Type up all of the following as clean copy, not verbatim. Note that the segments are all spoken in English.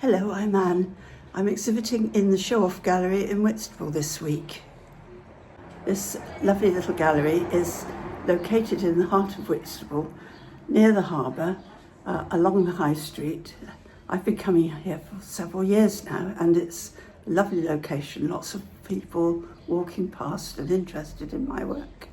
Hello, I'm Anne. I'm exhibiting in the show-off gallery in Whitstable this week. This lovely little gallery is located in the heart of Whitstable, near the harbour, along the high street. I've been coming here for several years now, and it's a lovely location, lots of people walking past and interested in my work.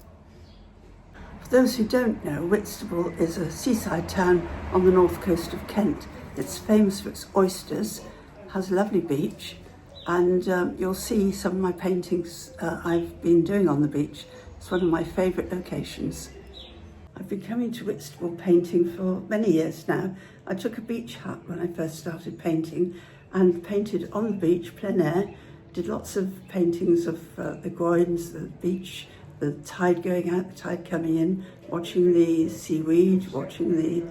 For those who don't know, Whitstable is a seaside town on the north coast of Kent. It's famous for its oysters, has a lovely beach, and you'll see some of my paintings I've been doing on the beach. It's one of my favourite locations. I've been coming to Whitstable painting for many years now. I took a beach hut when I first started painting and painted on the beach, plein air. Did lots of paintings of the groins, the beach, the tide going out, the tide coming in, watching the seaweed, watching the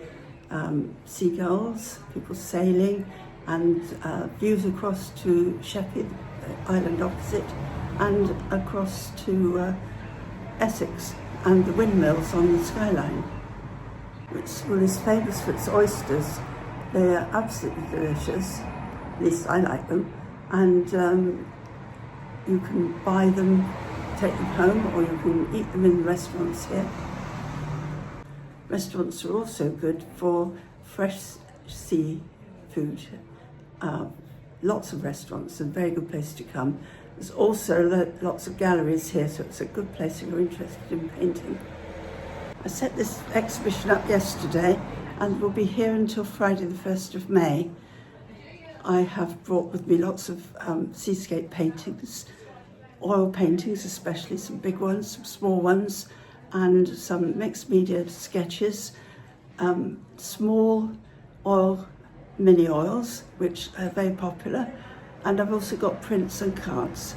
seagulls, people sailing, and views across to Sheppey, the island opposite, and across to Essex and the windmills on the skyline. Whitstable is famous for its oysters. They are absolutely delicious, at least I like them, and you can buy them, take them home, or you can eat them in the restaurants here. Restaurants are also good for fresh seafood. Lots of restaurants, a very good place to come. There's also lots of galleries here, so it's a good place if you're interested in painting. I set this exhibition up yesterday and will be here until Friday the 1st of May. I have brought with me lots of seascape paintings, oil paintings especially, some big ones, some small ones, and some mixed media sketches, small oil, mini oils, which are very popular, and I've also got prints and cards.